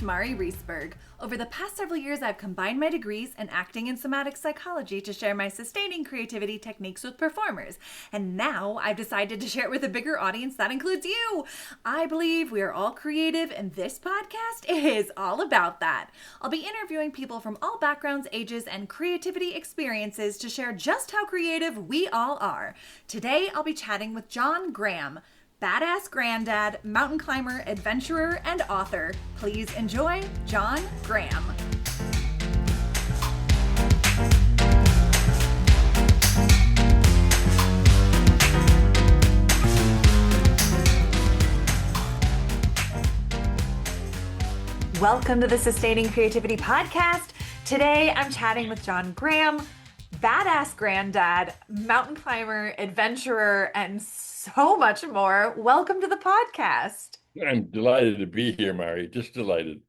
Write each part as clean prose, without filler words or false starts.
Mari Reesberg. Over the past several years, I've combined my degrees in acting and somatic psychology to share my sustaining creativity techniques with performers. And now I've decided to share it with a bigger audience that includes you. I believe we are all creative, and this podcast is all about that. I'll be interviewing people from all backgrounds, ages, and creativity experiences to share just how creative we all are. Today, I'll be chatting with John Graham, badass granddad, mountain climber, adventurer, and author. Please enjoy John Graham. Welcome to the Sustaining Creativity Podcast. Today, I'm chatting with John Graham, badass granddad, mountain climber, adventurer, and so much more. Welcome to the podcast. I'm delighted to be here, Mari. Just delighted.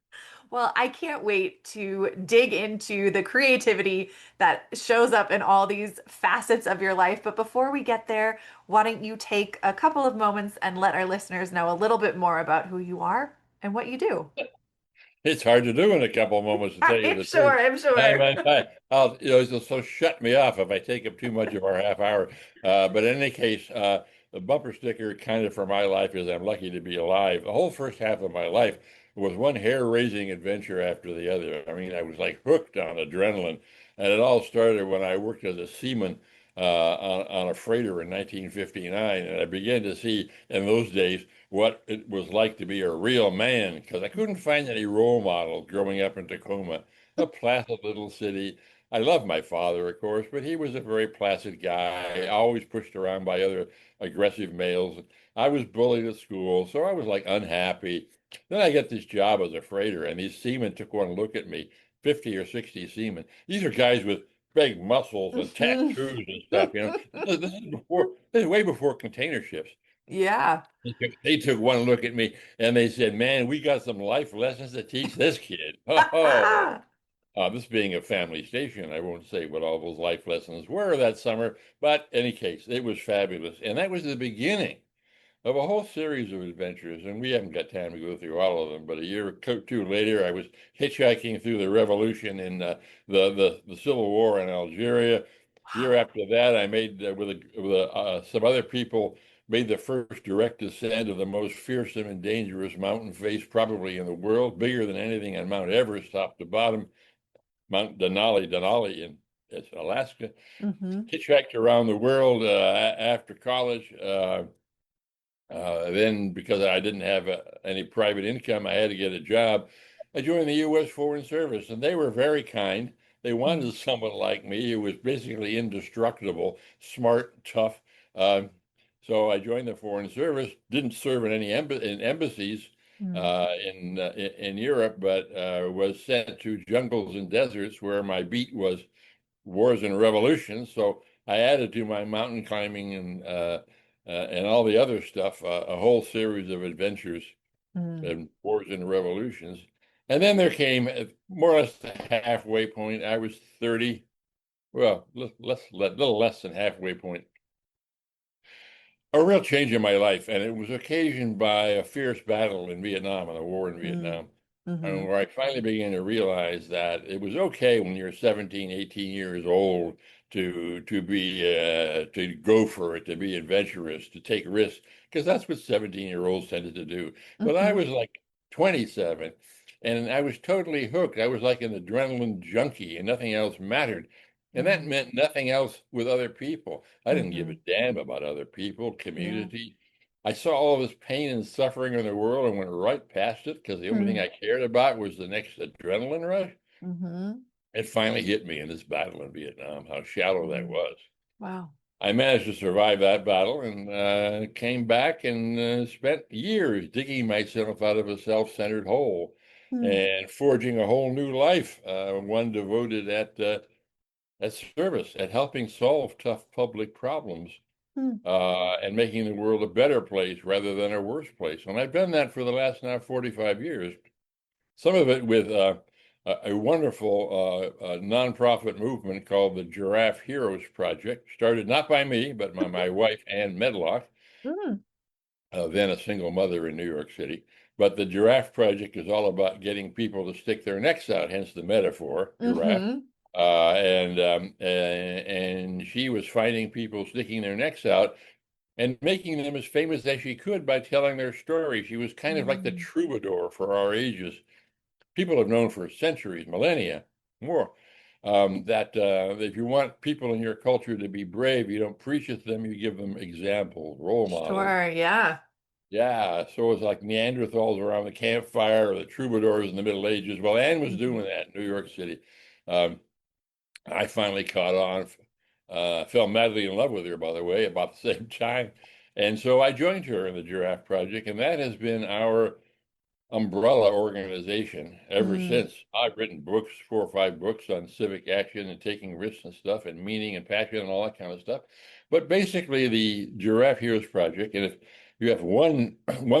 Well, I can't wait to dig into the creativity that shows up in all these facets of your life. But before we get there, why don't you take a couple of moments and let our listeners know a little bit more about who you are and what you do? It's hard to do in a couple of moments, to tell you the truth. I'm sure. I'll, so shut me off if I take up too much of our half hour. But in any case, the bumper sticker kind of for my life is I'm lucky to be alive. The whole first half of my life was one hair-raising adventure after the other. I mean, I was like hooked on adrenaline. And it all started when I worked as a seaman on a freighter in 1959. And I began to see in those days what it was like to be a real man, because I couldn't find any role models growing up in Tacoma, a placid little city. I loved my father, of course, but he was a very placid guy, always pushed around by other aggressive males. I was bullied at school, so I was like unhappy. Then I get this job as a freighter, and these seamen took one look at me, 50 or 60 seamen. These are guys with big muscles and tattoos and stuff, you know. This is way before container ships. Yeah. They took one look at me and they said, "Man, we got some life lessons to teach this kid." This being a family station, I won't say what all those life lessons were that summer, but in any case, it was fabulous. And that was the beginning of a whole series of adventures. And we haven't got time to go through all of them, but a year or two later, I was hitchhiking through the revolution in the Civil War in Algeria. Year after that, I made with some other people made the first direct ascent of the most fearsome and dangerous mountain face probably in the world, bigger than anything on Mount Everest, top to bottom, Mount Denali in Alaska. Hitchhiked around the world after college. Then, because I didn't have any private income, I had to get a job. I joined the U.S. Foreign Service, and they were very kind. They wanted someone like me who was basically indestructible, smart, tough. So I joined the Foreign Service, didn't serve in any embassies in Europe, but was sent to jungles and deserts where my beat was wars and revolutions. So I added to my mountain climbing and all the other stuff a whole series of adventures and wars and revolutions. And then there came more or less the halfway point. I was 30, well, little less than halfway point. A real change in my life, and it was occasioned by a fierce battle in Vietnam and a war in Vietnam, and where I finally began to realize that it was okay when you're 17, 18 years old to go for it, to be adventurous, to take risks, because that's what 17-year-olds tended to do. But I was like 27, and I was totally hooked. I was like an adrenaline junkie, and nothing else mattered. And that meant nothing else with other people. I didn't give a damn about other people, community. I saw all this pain and suffering in the world and went right past it because the only thing I cared about was the next adrenaline rush. It finally hit me in this battle in Vietnam, how shallow that was. Wow. I managed to survive that battle and came back and spent years digging myself out of a self-centered hole and forging a whole new life, one devoted at service, at helping solve tough public problems and making the world a better place rather than a worse place. And I've done that for the last now 45 years, some of it with a wonderful nonprofit movement called the Giraffe Heroes Project, started not by me, but by my wife, Ann Medlock, then a single mother in New York City. But the Giraffe Project is all about getting people to stick their necks out, hence the metaphor, giraffe. Mm-hmm. And she was finding people sticking their necks out and making them as famous as she could by telling their story. She was kind of like the Mm. troubadour for our ages. People have known for centuries, millennia, more, that if you want people in your culture to be brave, you don't preach at them, you give them examples, role models. Sure, yeah. Yeah, so it's like Neanderthals around the campfire or the troubadours in the Middle Ages. Well, Anne was Mm-hmm. doing that in New York City. Um, I finally caught on, fell madly in love with her, by the way, about the same time. And so I joined her in the Giraffe Project, and that has been our umbrella organization ever Mm. since. I've written books, 4 or 5 books on civic action and taking risks and stuff and meaning and passion and all that kind of stuff. But basically the Giraffe Heroes Project, and if you have one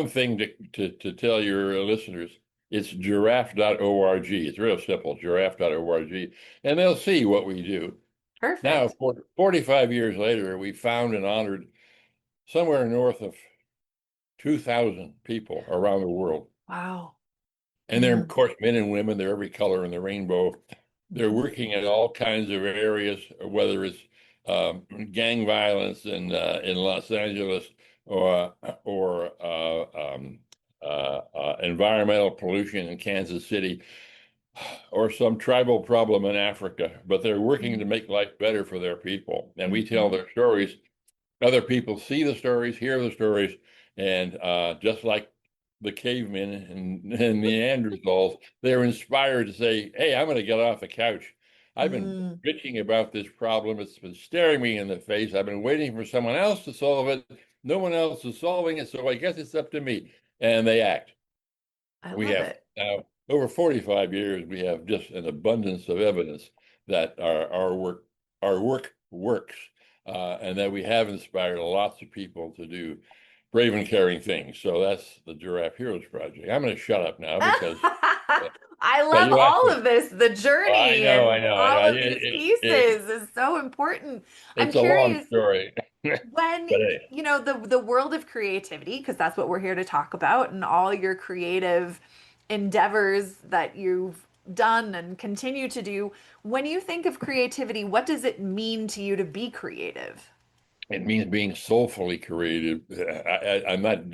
thing to tell your listeners, it's giraffe.org. It's real simple, giraffe.org, and they'll see what we do. Now, Perfect. 45 years later, we found and honored somewhere north of 2,000 people around the world. Wow. And they're, of Mm. course, men and women, they're every color in the rainbow. They're Mhm. working in all kinds of areas, whether it's gang violence in Los Angeles or environmental pollution in Kansas City or some tribal problem in Africa. But they're working to Mm. make life better for their people. And we tell Mhm. their stories. Other people see the stories, hear the stories, and just like the cavemen and Neanderthals, they're inspired to say, "Hey, I'm going to get off the couch. I've been Mm. bitching about this problem. It's been staring me in the face. I've been waiting for someone else to solve it. No one else is solving it, so I guess it's up to me." And they act. I We love have it. now over 45 years, we have just an abundance of evidence that our work works, and that we have inspired lots of people to do brave and caring things. So that's the Giraffe Heroes Project. I'm going to shut up now because I yeah, love you asked all me. of this. The I journey know, I and know, I know. all of these pieces is so important. I'm It's a long curious story, but when, hey, the world of creativity, because that's what we're here to talk about, and all your creative endeavors that you've done and continue to do. When you think of creativity, what does it mean to you to be creative? it means being soulfully creative. I'm not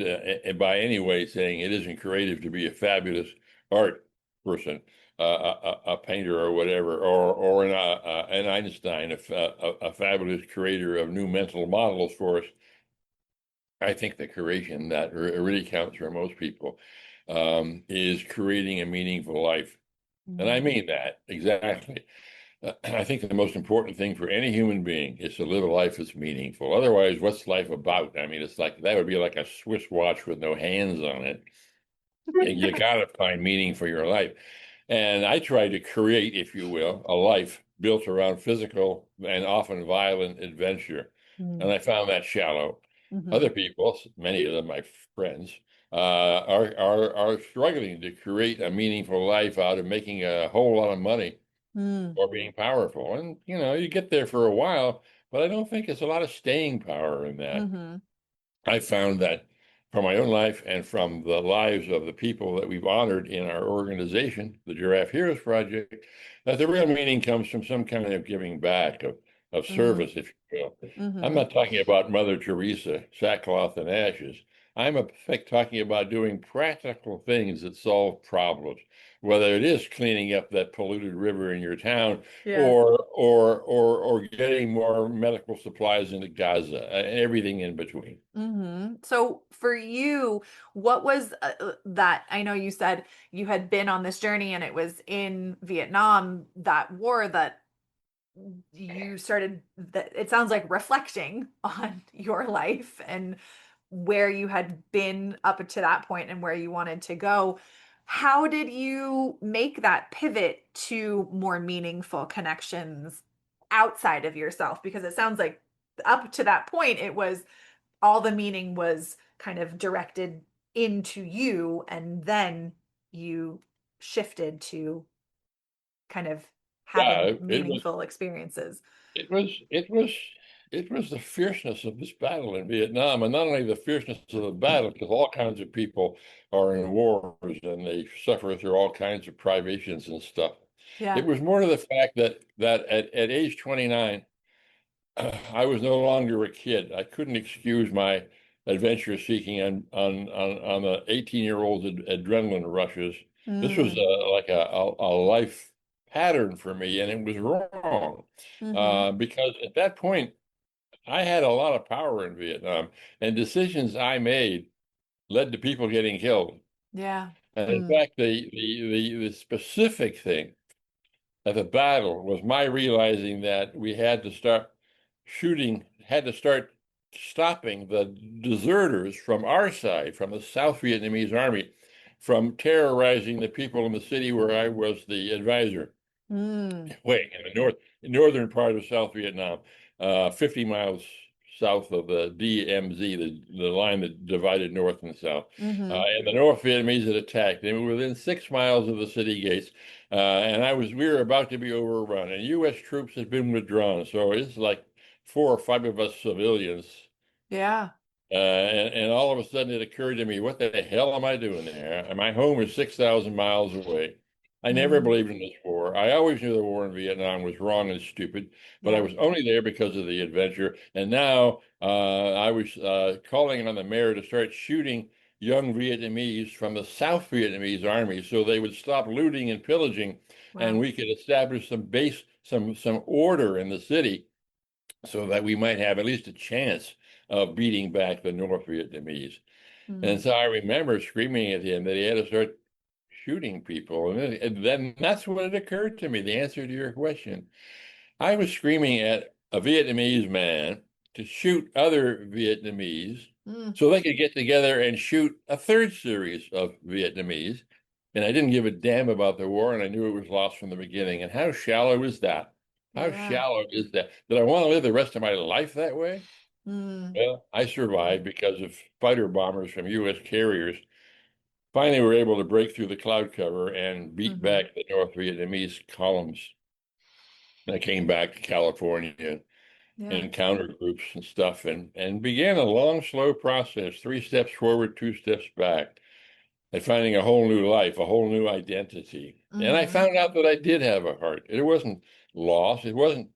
by any way saying it isn't creative to be a fabulous art person, a painter or whatever, or an Einstein, a fabulous creator of new mental models for us. I think the creation that really counts for most people is creating a meaningful life. And I Mm. mean that exactly. I think the most important thing for any human being is to live a life that's meaningful. Otherwise, what's life about? I mean, it's like that would be like a Swiss watch with no hands on it. And you got to find meaning for your life. And I try to create, if you will, a life built around physical and often violent adventure. And Mm. I found that shallow. Mhm. Other people, many of them my friends, are struggling to create a meaningful life out of making a whole lot of money Mm. or being powerful. And, you get there for a while, but I don't think it's a lot of staying power in that. Mhm. I found that from my own life and from the lives of the people that we've honored in our organization, the Giraffe Heroes Project, that the real meaning comes from some kind of giving back, of Mm. service, if you will. I'm Mhm. not talking about Mother Teresa, sackcloth and ashes. I'm talking about doing practical things that solve problems, whether it is cleaning up that polluted river in your town Yes. or getting more medical supplies into Gaza, and everything in between. So for you, what was that? I know you said you had been on this journey and it was in Vietnam, that war that you started, that it sounds like reflecting on your life and where you had been up to that point and where you wanted to go. How did you make that pivot to more meaningful connections outside of yourself? Because it sounds like up to that point, it was all the meaning was kind of directed into you, and then you shifted to kind of Yeah, having it was meaningful experiences. it was it was it was the fierceness of this battle in Vietnam, and not only the fierceness of the battle, because all kinds of people are in wars and they suffer through all kinds of privations and stuff. It Yeah. was more to the fact that at age 29, I was no longer a kid. I couldn't excuse my adventure seeking on the 18-year-old adrenaline rushes. This was Mm. like a life pattern for me, and it was wrong Mm-hmm. because at that point I had a lot of power in Vietnam, and decisions I made led to people getting killed. Yeah. And in Mm. fact, the specific thing at the battle was my realizing that we had to start shooting, had to start stopping the deserters from our side, from the South Vietnamese army, from terrorizing the people in the city where I was the advisor. Mm. Way in the northern part of South Vietnam, 50 miles south of the DMZ, the line that divided north and south. Mm-hmm. And the North Vietnamese had attacked. They were within 6 miles of the city gates, and we were about to be overrun. And U.S. troops had been withdrawn, so it's like 4 or 5 of us civilians Yeah. and all of a sudden it occurred to me, what the hell am I doing there? And my home is 6,000 miles away. I never Mm. believed in this war. I always knew the war in Vietnam was wrong and stupid, but I Yeah. was only there because of the adventure. And now I was calling on the mayor to start shooting young Vietnamese from the South Vietnamese army so they would stop looting and pillaging, and Wow. we could establish some order in the city so that we might have at least a chance of beating back the North Vietnamese. And Mm. so I remember screaming at him that he had to start shooting people. And then that's when it occurred to me, the answer to your question. I was screaming at a Vietnamese man to shoot other Vietnamese Mm. so they could get together and shoot a third series of Vietnamese. And I didn't give a damn about the war, and I knew it was lost from the beginning. And how shallow is that? How Yeah. shallow is that? Did I want to live the rest of my life that way? Mm. Well, I survived because of fighter bombers from U.S. carriers finally were able to break through the cloud cover and beat Mm-hmm. back the North Vietnamese columns. And I came back to California Yeah. and counter groups and stuff and began a long, slow process, 3 steps forward, 2 steps back, and finding a whole new life, a whole new identity. And I Mm-hmm. found out that I did have a heart. It wasn't lost. It wasn't,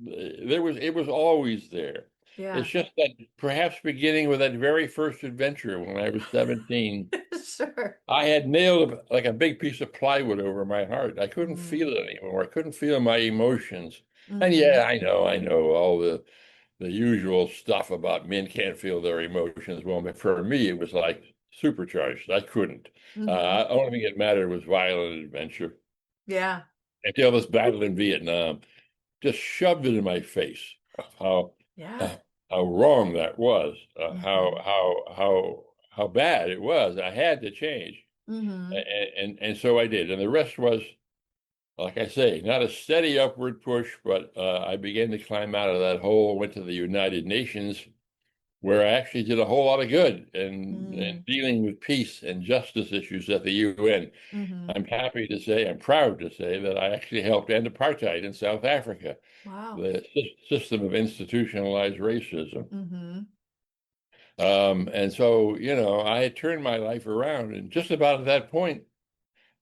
it was always there. Yeah. It's just that perhaps beginning with that very first adventure when I was 17, Sure. I had nailed like a big piece of plywood over my heart. I couldn't Mm. feel it anymore. I couldn't feel my emotions. And Mm-hmm. yeah, I know all the usual stuff about men can't feel their emotions. Well, but for me, it was like supercharged. I couldn't. Mm-hmm. Only thing that mattered was violent adventure. Yeah. Until this battle in Vietnam just shoved it in my face how Yeah. uh, how wrong that was, Mm-hmm. how bad it was. I had to change, Mm-hmm. and so I did. And the rest was, like I say, not a steady upward push, but I began to climb out of that hole. Went to the United Nations, where I actually did a whole lot of good and Mm. dealing with peace and justice issues at the UN. Mm-hmm. I'm happy to say, I'm proud to say that I actually helped end apartheid in South Africa, Wow. the system of institutionalized racism. Mm-hmm. And so, I had turned my life around, and just about at that point,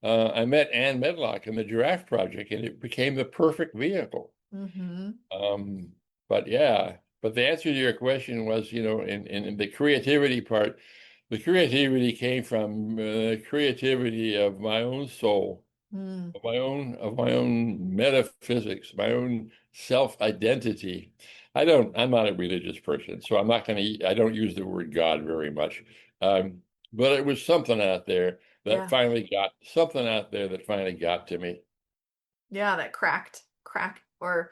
I met Ann Medlock in the Giraffe Project, and it became the perfect vehicle. Mm-hmm. Um, but yeah, but the answer to your question was, in the creativity part, the creativity came from creativity of my own soul, Mm. of my own metaphysics, my own self-identity. I'm not a religious person, so I don't use the word God very much. Um, but it was Yeah. something out there that finally got to me. Yeah. That crack, or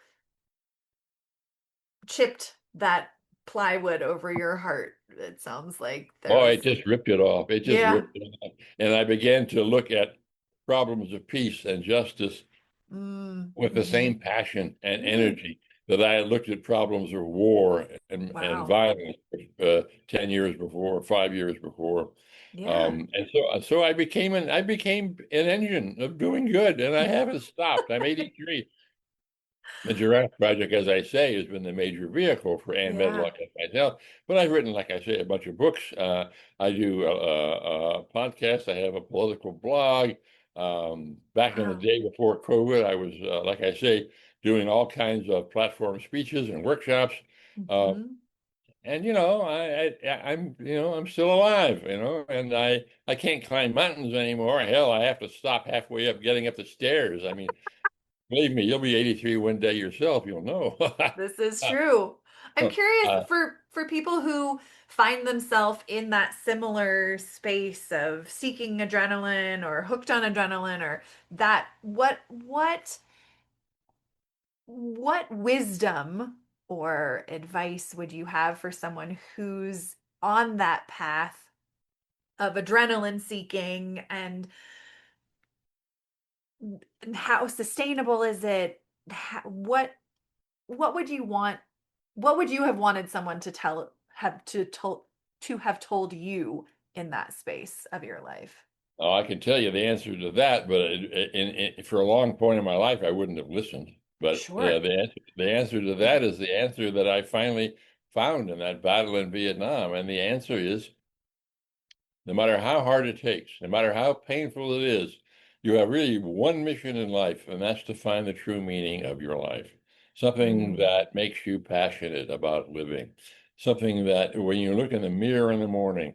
chipped that plywood over your heart. It sounds like there Oh, was. it just ripped it off. It just Yeah. ripped it off. And I began to look at problems of peace and justice Mm. with the Mm-hmm. same passion and Mm. energy that I had looked at problems of war and Wow. violence 10 years before, 5 years before. Yeah. And so I became an engine of doing good, and I haven't stopped. I'm 83. The Giraffe Project, as I say, has been the major vehicle for Ann Yeah. Medlock and myself. But I've written, like I say, a bunch of books. I do a podcast. I have a political blog. Back in the Wow. day before COVID, I was, like I say, doing all kinds of platform speeches and workshops. Uh, Hmm. and I'm still alive, and I can't climb mountains anymore. Hell, I have to stop halfway up getting up the stairs. I mean, believe me, you'll be 83 one day yourself. You'll know. This is true. I'm curious Uh, for people who find themselves in that similar space of seeking adrenaline or hooked on adrenaline or that what wisdom or advice would you have for someone who's on that path of adrenaline seeking and how sustainable is it? What would you want? What would you have wanted someone to tell to have told you in that space of your life? oh, I can tell you the answer to that, but for a long point in my life, I wouldn't have listened. But Sure. the answer to that is the answer that I finally found in that battle in Vietnam. And the answer is no matter how hard it takes, no matter how painful it is, you have really one mission in life, and that's to find the true meaning of your life. Something Mm, that makes you passionate about living. Something that when you look in the mirror in the morning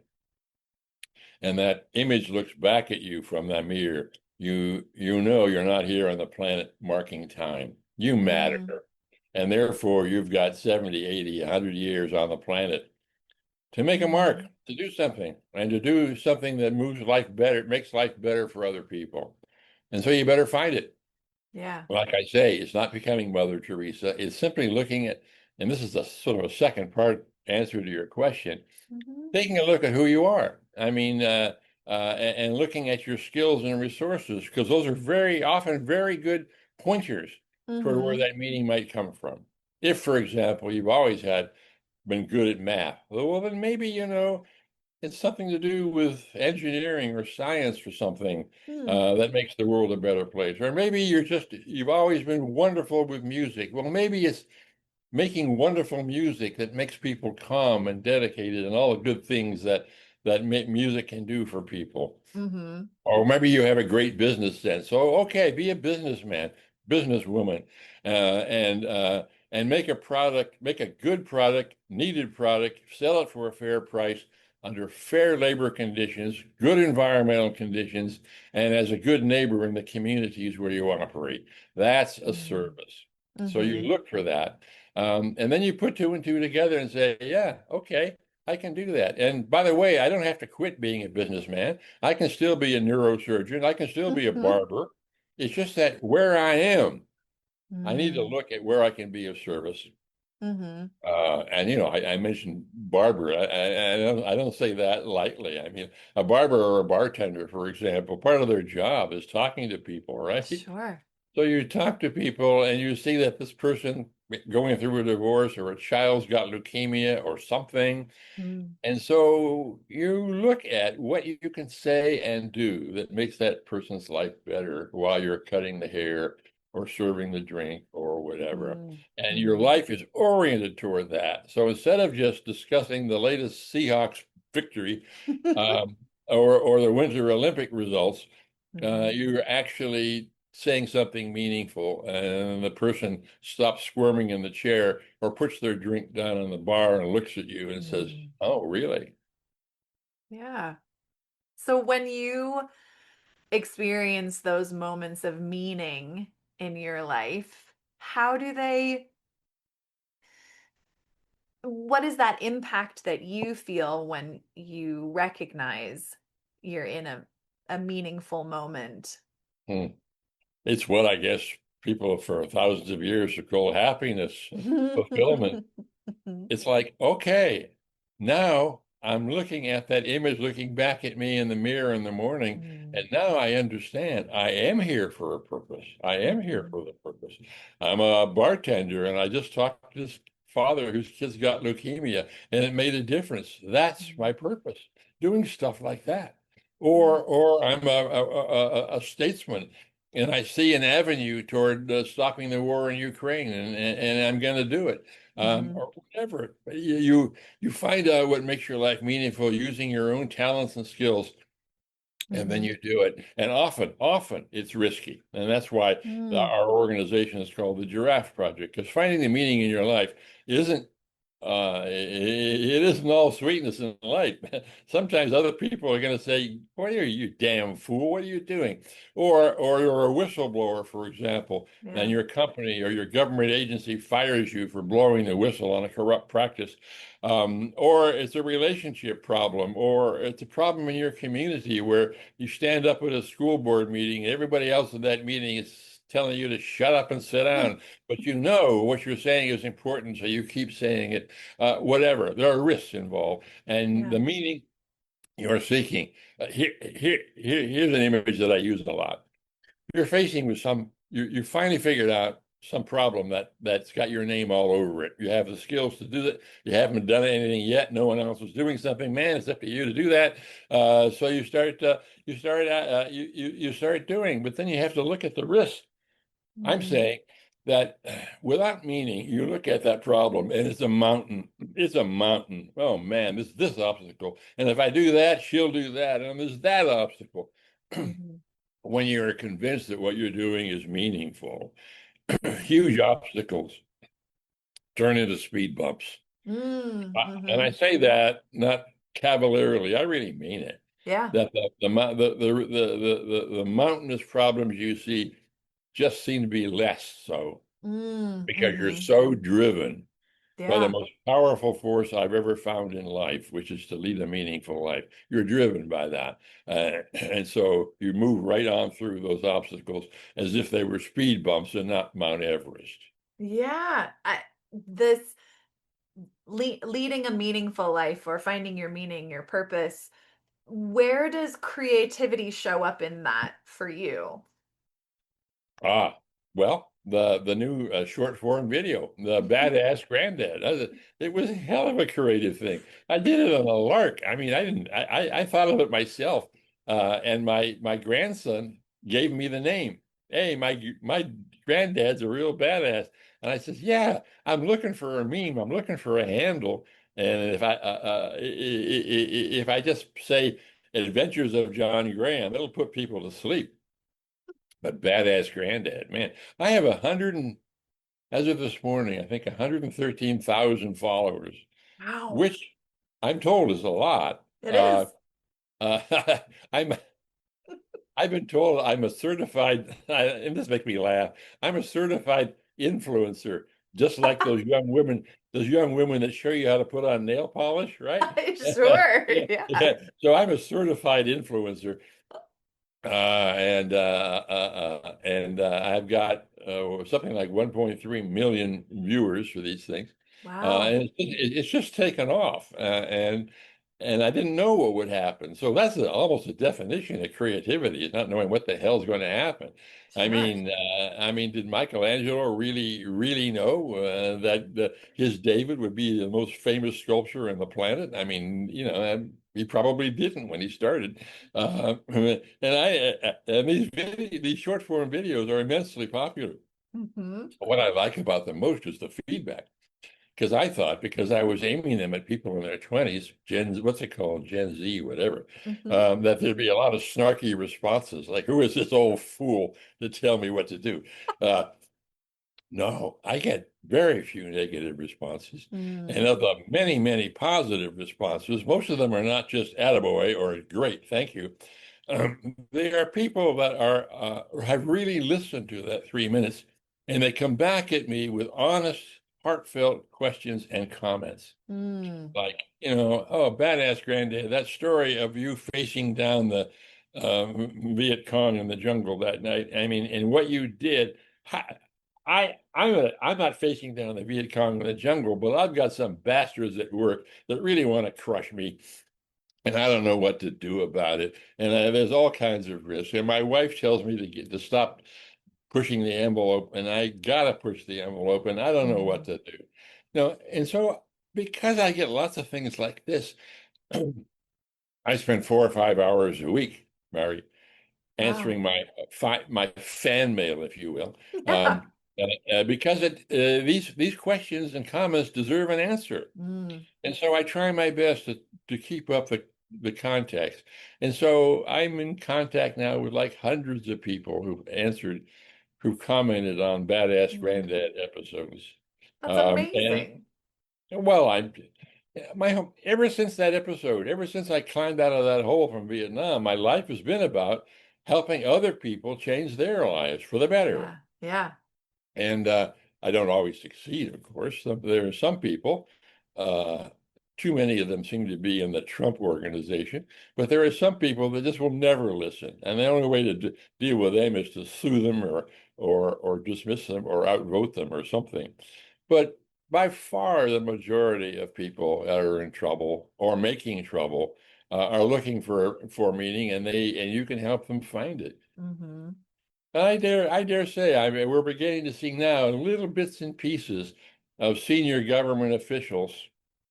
and that image looks back at you from that mirror, you know you're not here on the planet marking time. You matter. mm, And therefore, you've got 70, 80, 100 years on the planet to make a mark, mm. to do something, and to do something that moves life better, makes life better for other people. And so you better find it. Yeah. Like I say, it's not becoming Mother Teresa. It's simply looking at, and this is a sort of a second part answer to your question, Hmm. taking a look at who you are. I mean, and looking at your skills and resources, because those are very often very good pointers toward where Hmm. that meaning might come from. If, for example, you've always had been good at math, well, then maybe, it's something to do with engineering or science or something Hmm. that makes the world a better place. Or maybe you've always been wonderful with music. Well, maybe it's making wonderful music that makes people calm and dedicated and all the good things that music can do for people. Hmm. Or maybe you have a great business sense. So, okay, be a businessman, businesswoman, and make a product, make a good product, needed product, sell it for a fair price under fair labor conditions, good environmental conditions, and as a good neighbor in the communities where you operate. That's a service. So you Hmm. look for that. And then you put two and two together and say, yeah, okay, I can do that. And by the way, I don't have to quit being a businessman. I can still be a neurosurgeon. I can still be a Hmm. barber. It's just that where I am, I need to Hmm. look at where I can be of service. Hmm. And I mentioned barber. I don't say that lightly. I mean, a barber or a bartender, for example, part of their job is talking to people, right? Sure. So you talk to people and you see that this person going through a divorce or a child's got leukemia or something, Mm. and so you look at what you can say and do that makes that person's life better while you're cutting the hair or serving the drink or whatever. Mm. And your Hmm. life is oriented toward that. So instead of just discussing the latest Seahawks victory um, or the Winter Olympic results, Hmm. you're actually saying something meaningful, and the person stops squirming in the chair or puts their drink down on the bar and looks at you and says, Mm. "Oh, really?" Yeah. So when you experience those moments of meaning in your life, how do they, what is that impact that you feel when you recognize you're in a meaningful moment? Hmm. It's what I guess people for thousands of years have called happiness and fulfillment. It's like, okay, now I'm looking at that image, looking back at me in the mirror in the morning, Mm. and now I understand I am here for a purpose. I am here Mhm. for the purpose. I'm a bartender, and I just talked to this father whose kids got leukemia, and it made a difference. That's my Mm. purpose, doing stuff like that. Yeah. Or I'm a statesman, and I see an avenue toward stopping the war in Ukraine, and I'm going to do it, Mm-hmm. or whatever. You find out what makes your life meaningful using your own talents and skills, and then Mm-hmm. you do it. And often it's risky, and that's why Mm. our organization is called the Giraffe Project, because finding the meaning in your life isn't it isn't all sweetness in life. Sometimes other people are going to say, "What are you, damn fool? What are you doing?" Or you're a whistleblower, for example, and Yeah. your company or your government agency fires you for blowing the whistle on a corrupt practice. Or it's a relationship problem, or it's a problem in your community where you stand up at a school board meeting, and everybody else in that meeting is telling you to shut up and sit down, but you know what you're saying is important, so you keep saying it. Whatever, there are risks involved, and Yeah. the meaning you're seeking. Here's an image that I use a lot. You're facing with you finally figured out some problem that's got your name all over it. You have the skills to do that. You haven't done anything yet. No one else is doing something. Man, it's up to you to do that. So you start doing, but then you have to look at the risk. I'm Mm-hmm. saying that without meaning, you look at that problem and it's a mountain. It's a mountain. Oh man, this obstacle. And if I do that, she'll do that. And there's that obstacle. Mm-hmm. When you're convinced that what you're doing is meaningful, Mm-hmm. huge obstacles turn into speed bumps. And Mm-hmm. I say that not cavalierly, I really mean it. Yeah. That the mountainous problems you see just seem to be less so because you're Mm-hmm. so driven by the Yeah. most powerful force I've ever found in life, which is to lead a meaningful life. You're driven by that. And so you move right on through those obstacles as if they were speed bumps and not Mount Everest. Yeah. This leading a meaningful life or finding your meaning, your purpose, where does creativity show up in that for you? Ah, well, the new short form video, the badass granddad. It was a hell of a creative thing. I did it on a lark. I mean, I didn't. I thought of it myself, and my grandson gave me the name. Hey, my granddad's a real badass, and I says, yeah, I'm looking for a meme. I'm looking for a handle, and if I just say Adventures of John Graham, it'll put people to sleep. But badass granddad, man. I have as of this morning, I think 113,000 followers, Wow. which I'm told is a lot. It is. Uh, I'm I've been told I'm a certified, and this makes me laugh. I'm a certified influencer, just like those young women that show you how to put on nail polish, right? Sure. Yeah, Yeah. yeah. So I'm a certified influencer. I've got something like 1.3 million viewers for these things, Wow. and it's just taken off, and I didn't know what would happen. So that's almost a definition of creativity, is not knowing what the hell's going to happen. Sure. I mean, did Michelangelo really know that his David would be the most famous sculpture on the planet? I mean, he probably didn't when he started. And these short form videos are immensely popular. Mm-hmm. What I like about them most is the feedback. Because I thought, because I was aiming them at people in their 20s, what's it called? Gen Z, whatever, Mm-hmm. that there'd be a lot of snarky responses, like, who is this old fool to tell me what to do? Uh, no, I get very few negative responses. And Mm. of the many positive responses, most of them are not just attaboy or great, thank you. They are people that have really listened to that 3 minutes, and they come back at me with honest, heartfelt questions and comments. Mm. Like, oh, badass granddad, that story of you facing down the Viet Cong in the jungle that night. I mean, and what you did. I'm not facing down the Viet Cong in the jungle, but I've got some bastards at work that really want to crush me, and I don't know what to do about it. And there's all kinds of risks. And my wife tells me to stop pushing the envelope, and I gotta push the envelope, and I don't know what Mm. to do. And so because I get lots of things like this, I spend 4 or 5 hours a week, Mary, Wow. answering my fan mail, if you will, Yeah. because these questions and comments deserve an answer. Mm. And so I try my best to keep up the context. And so I'm in contact now with like hundreds of people who've commented on Badass Mm. Granddad episodes. That's And amazing. well, ever since that episode, ever since I climbed out of that hole from Vietnam, my life has been about helping other people change their lives for the better. Yeah. Yeah. And I don't always succeed, of course. There are some people, uh, too many of them seem to be in the Trump organization, but there are some people that just will never listen. And the only way to deal with them is to sue them or dismiss them or outvote them or something. But by far, the majority of people that are in trouble or making trouble are looking for meaning, and you can help them find it. Mm-hmm. I dare say, I mean, we're beginning to see now little bits and pieces of senior government officials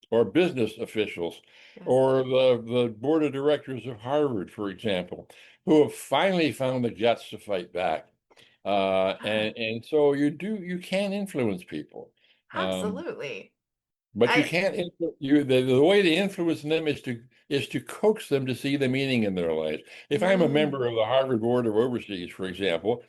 or business officials Yes. or the board of directors of Harvard, for example, who have finally found the guts to fight back. Yeah. And so you can influence people. Um, Absolutely. but you I can't the way to influence them is to coax them to see the meaning in their lives. If I'm a mm, member of the Harvard Board of Overseas, for example,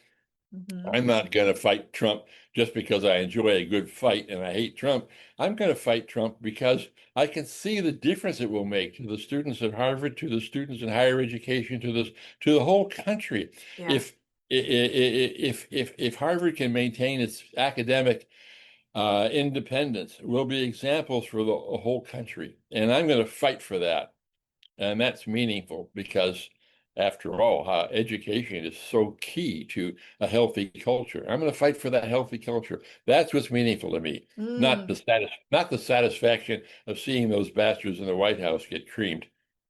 hmm I'm not going to fight Trump just because I enjoy a good fight and I hate Trump. I'm going to fight Trump because I can see the difference it will make to the students at Harvard, to the students in higher education, to the whole country. yeah. If if Harvard can maintain its academic independence, we'll be examples for the whole country, and I'm going to fight for that. And that's meaningful because, after all, education is so key to a healthy culture. I'm going to fight for that healthy culture. That's what's meaningful to me, Mm, not the satisfaction of seeing those bastards in the White House get creamed.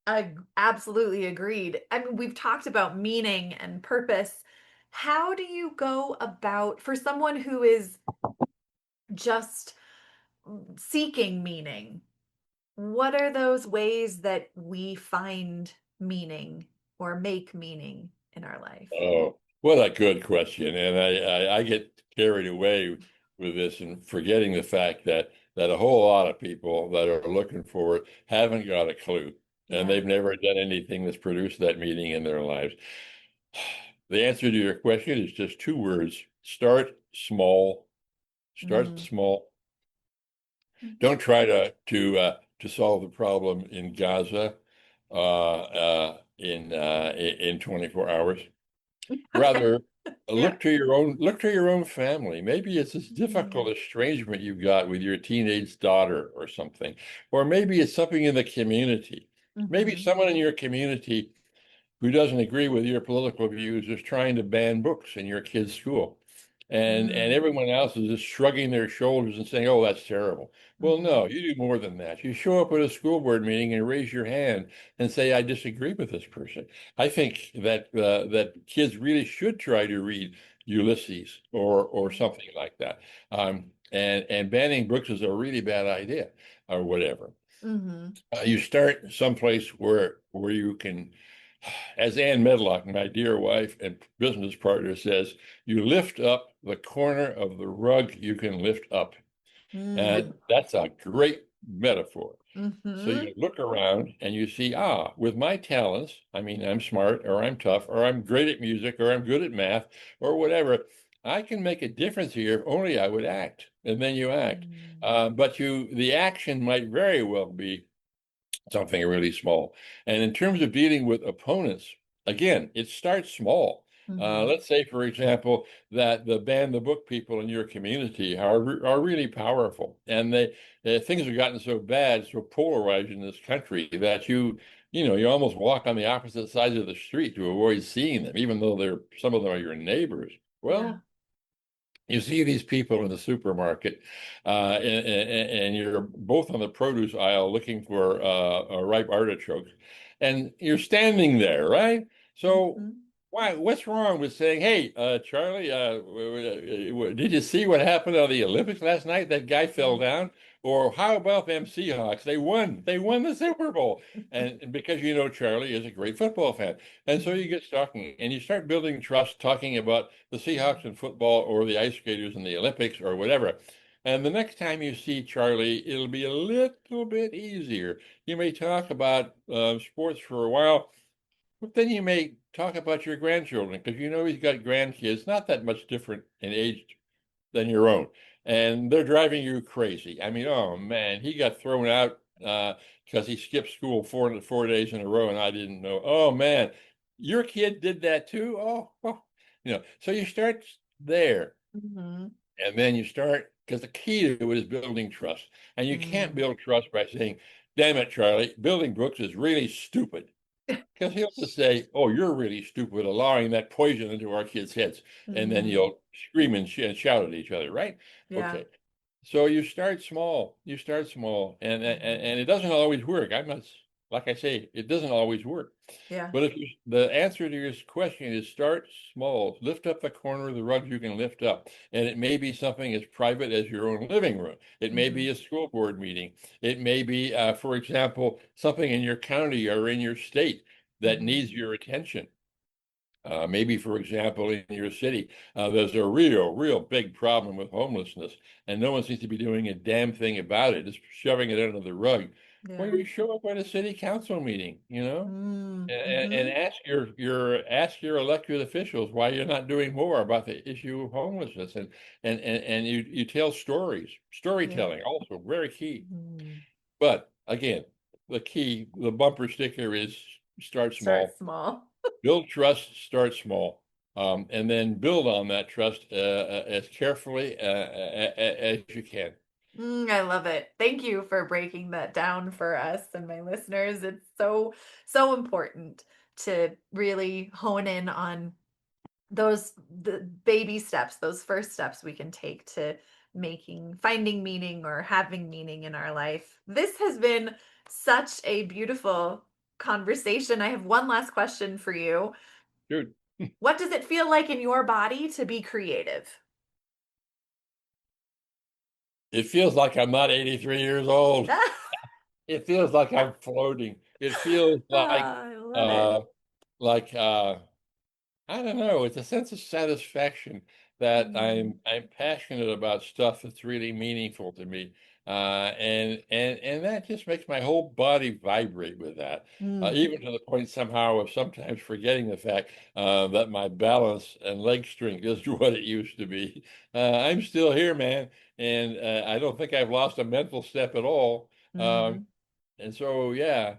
I absolutely agreed. I mean, we've talked about meaning and purpose. How do you go about, for someone who is just seeking meaning, what are those ways that we find meaning or make meaning in our life? Oh, what a good question. And I get carried away with this and forgetting the fact that a whole lot of people that are looking for it haven't got a clue, and Yeah. they've never done anything that's produced that meaning in their lives. The answer to your question is just two words: start small. Start Mm. small. Mhm. Don't try to solve the problem in Gaza in 24 hours. Okay. Rather, Yeah. look to your own family. Maybe it's this difficult Mm. estrangement you've got with your teenage daughter or something, or maybe it's something in the community. Maybe hmm someone in your community who doesn't agree with your political views is trying to ban books in your kid's school. And Mm. everyone else is just shrugging their shoulders and saying, "Oh, that's terrible." Well, hmm no, you do more than that. You show up at a school board meeting and raise your hand and say, "I disagree with this person." I think that kids really should try to read Ulysses or Yeah. something like that. And banning books is a really bad idea, or whatever. hmm You start someplace where you can, as Ann Medlock, my dear wife and business partner, says, you lift up the corner of the rug you can lift up. And Mm. that's a great metaphor. So hmm you look around and you see, with my talents, I mean, I'm smart or I'm tough or I'm great at music or I'm good at math or whatever. I can make a difference here if only I would act. And then you act. Mm. But the action might very well be something really small. And in terms of dealing with opponents, again, it starts small. hmm Let's say, for example, that the ban the book people in your community are really powerful, and things have gotten so bad, so polarized in this country that you almost walk on the opposite sides of the street to avoid seeing them, even though some of them are your neighbors. Yeah. Well, you see these people in the supermarket, and you're both on the produce aisle looking for a ripe artichoke, and you're standing there, right? So, hmm what's wrong with saying, "Hey, Charlie, did you see what happened on the Olympics last night? That guy fell Yeah. down." Or how about them Seahawks? They won. They won the Super Bowl. And because Charlie is a great football fan. And so you get talking and you start building trust talking about the Seahawks in football or the ice skaters in the Olympics or whatever. And the next time you see Charlie, it'll be a little bit easier. You may talk about sports for a while, but then you may talk about your grandchildren because he's got grandkids, not that much different in age than your own. And they're driving you crazy. I mean, oh man, he got thrown out because he skipped school 4 days in a row, and I didn't know. Oh man, your kid did that too. Oh. So you start there, Mm-hmm. and then you start because the key to it is building trust, and you can't Mm. build trust by saying, "Damn it, Charlie, building Brooks is really stupid." Because he'll just say, "Oh, you're really stupid, allowing that poison into our kids' heads," and then Mm-hmm. you'll scream and shout at each other, right? Yeah. Okay. So you start small. You start small, and it doesn't always work. I'm not like I say, it doesn't always work. Yeah. But the answer to your question is start small. Lift up the corner of the rug you can lift up, and it may be something as private as your own living room. It may Mm-hmm. be a school board meeting. It may be, for example, something in your county or in your state that Mm-hmm. needs your attention. Maybe, for example, in your city, there's a real big problem with homelessness, and no one seems to be doing a damn thing about it, just shoving it under the rug. Well, Yeah. you show up at a city council meeting, and Mm-hmm. ask your elected officials why you're not doing more about the issue of homelessness, and you tell stories. Yeah. Storytelling also very key. Mm. But again, the bumper sticker is start Start small. small. Build trust, start small, and then build on that trust as carefully as you can. I love it. Thank you for breaking that down for us and my listeners. It's so, so important to really hone in on the baby steps, those first steps we can take to finding meaning or having meaning in our life. This has been such a beautiful conversation. I have one last question for you. Dude, What does it feel like in your body to be creative? it feels like I'm not 83 years old. It feels like I'm floating. It feels I love it. uh, like I don't know. It's a sense of satisfaction that Mm, I'm passionate about stuff that's really meaningful to me, and that just makes my whole body vibrate with that. mm, Even to the point somehow of sometimes forgetting the fact that my balance and leg strength is what it used to be. I'm still here, man, and I don't think I've lost a mental step at all. Um, mm. and so, yeah,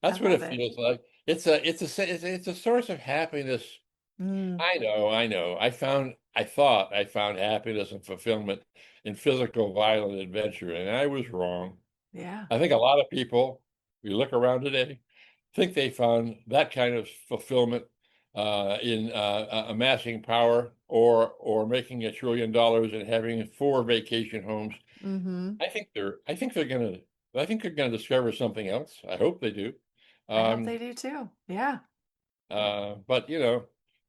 I that's what love it it. feels like. It's a source of happiness. Mm, I know. I thought I found happiness and fulfillment in physical, violent adventure, and I was wrong. yeah. I think a lot of people, we look around today, think they found that kind of fulfillment in amassing power or making $1 trillion and having 4 vacation homes. Hmm. I think they're gonna discover something else. I hope they do. I hope Um, they do too. Yeah. but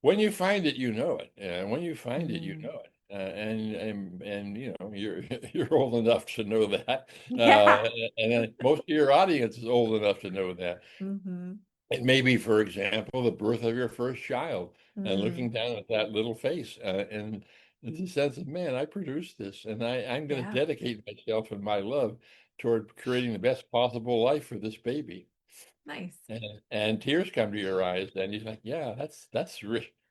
when you find it, you know it. And when you find it, you Mm. know it. And you're you're old enough to know that. Yeah. And then most of your audience is old enough to know that. Hmm. It may be, for example, the birth of your first child and looking Mm. down at that little face and the sense of, man, I produced this and I'm going to Yeah. dedicate myself and my love toward creating the best possible life for this baby. Nice. And tears come to your eyes, and he's like, "Yeah, that's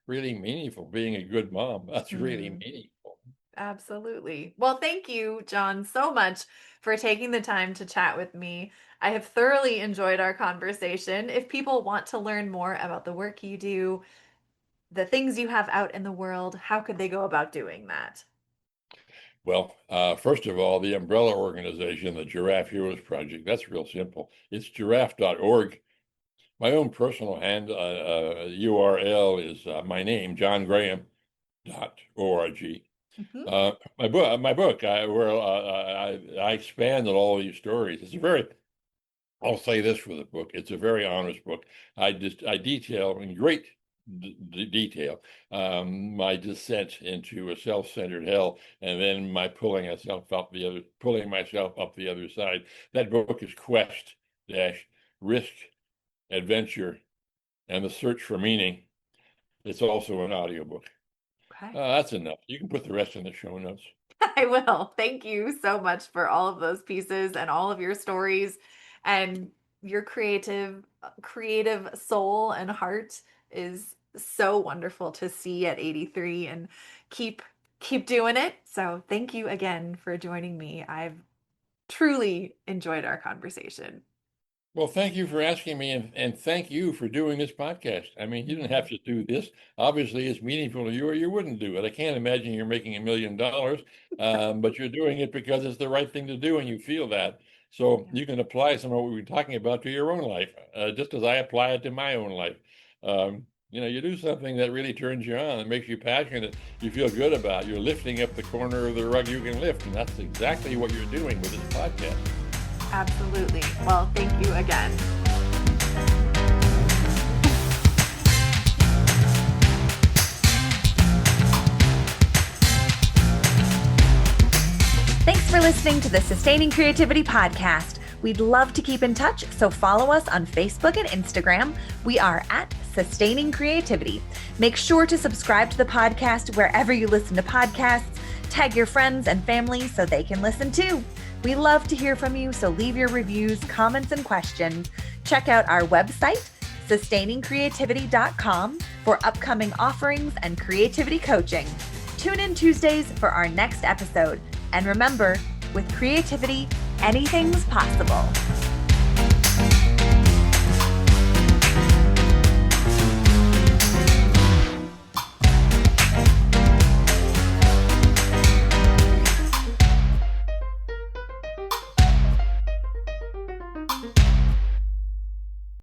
really meaningful. Being a good mom, that's really Mm. meaningful." Absolutely. Well, thank you, John, so much for taking the time to chat with me. I have thoroughly enjoyed our conversation. If people want to learn more about the work you do, the things you have out in the world, how could they go about doing that? Well, first of all, the umbrella organization, the Giraffe Heroes Project, that's real simple. It's giraffe.org. My own personal URL is my name, johngraham.org. Hmm. My book, where I expand on all these stories. I'll say this for the book. It's a very honest book. I detail in great detail, my descent into a self-centered hell, and then my pulling myself up the other side. That book is Quest Dash Risk, Adventure, and the Search for Meaning. It's also an audiobook. Okay. That's enough. You can put the rest in the show notes. I will. Thank you so much for all of those pieces and all of your stories, and your creative soul and heart is so wonderful to see at 83, and keep doing it. So thank you again for joining me. I've truly enjoyed our conversation. Well, thank you for asking me, and thank you for doing this podcast. I mean, you didn't have to do this. Obviously, it's meaningful to you, or you wouldn't do it. I can't imagine you're making $1 million, but you're doing it because it's the right thing to do, and you feel that. So Yeah. you can apply some of what we've been talking about to your own life, just as I apply it to my own life. You do something that really turns you on, that makes you passionate, you feel good about. You're lifting up the corner of the rug you can lift, and that's exactly what you're doing with this podcast. Absolutely. Well, thank you again. Thanks for listening to the Sustaining Creativity Podcast. We'd love to keep in touch, so follow us on Facebook and Instagram. We are at Sustaining Creativity. Make sure to subscribe to the podcast wherever you listen to podcasts. Tag your friends and family so they can listen too. We love to hear from you, so leave your reviews, comments, and questions. Check out our website, sustainingcreativity.com, for upcoming offerings and creativity coaching. Tune in Tuesdays for our next episode. And remember, with creativity, anything's possible.